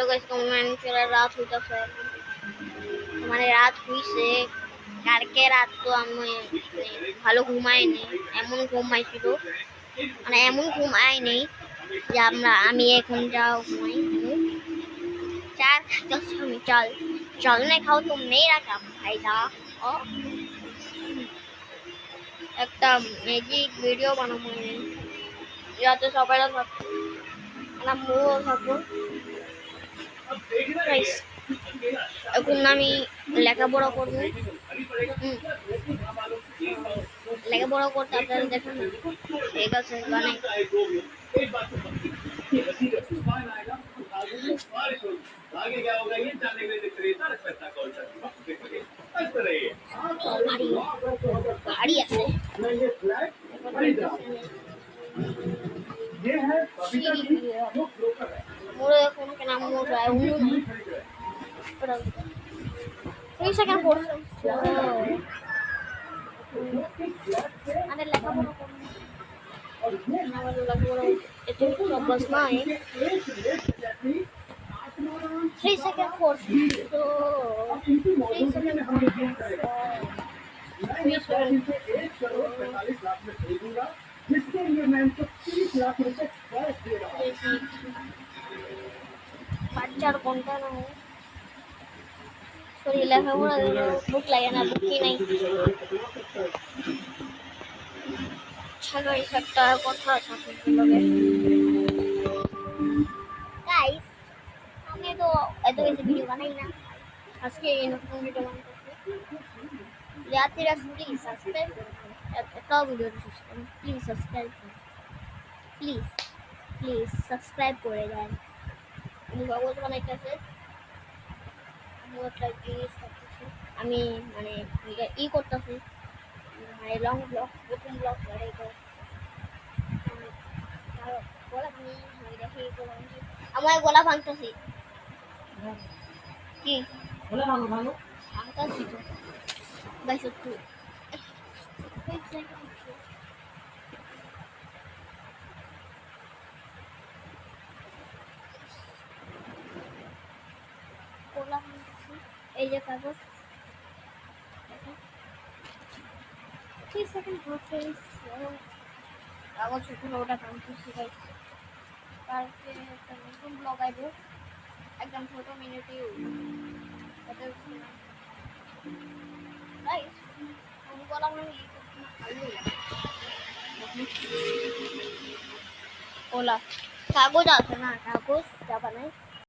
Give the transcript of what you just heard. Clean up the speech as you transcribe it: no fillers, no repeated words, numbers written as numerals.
guys comment করে রাত হইতাছে মানে রাত হইছে কালকে রাত তো আমি ভালো ঘুমাইনি এমন ঘুমাইছিল মানে এমন ঘুম আইনি যে আমি এখন যাও ঘুমাই चार दस में चलने खाओ तुम नहीं रखा भाई दा একটা ম্যাজিক ভিডিও বানাবো আমি যাতে সবাই থাকবে আমিও থাকবো গাইস এখন আমি লেখাপড়া করবো লেখাপড়া করতে আপনারা দেখুন ঠিক আছে মানে आगे क्या होगा ये जानने के लिए देखते रहिए तारक मेहता का उल्टा चश्मा देखते रहिए हंसते रहिए भारी है ये फ्लैट ये है बबीता जी जो ब्रोकर है मोरे फोन के नाम मोर है उन्होंने कोई सेकंड कोर्स अरे लगा बोलो और ये नाम लगा बोलो ये तो बस ना है 3 second course so 3 second course 1 crore 45 lakh में खरीदूंगा जिसके लिए मैं इनको 30 लाख रुपए कैश दे रहा हूं बच्चा कौनता ना हो सॉरी लगा बोला बुक लगे ना बुक ही नहीं चलो इस सकता है কথা সাথে লগে गाइस আমি তো এত বেশি ভিডিও বানাই না আজকে এই নতুন ভিডিও বানাচ্ছি যাত্রীরা প্লিজ সাবস্ক্রাইব একটা video subscribe please subscribe please subscribe করে দেন আমি কাগজ বানাইতেছি আমি একটা জিনিস করতেছি আমি মানে ই করতেছি মানে লং ব্লগ প্রথম ব্লগ করে গলা ভাঙি আমি দেখি আমার গলা ভাঙতেছি কি গলা ভাঙো ভাঙতেছি তো গাইস একটু গলা ভাঙতেছি এই যে কাগজ 3 সেকেন্ড প্রসেস কাগজ শুকনো ওটা ভাঙতেছি গাইস কালকে একটা নতুন ব্লগ আইবো একদম ছোট মিনিটে ওলা কাগজ আছে না কাগজ যা বানাই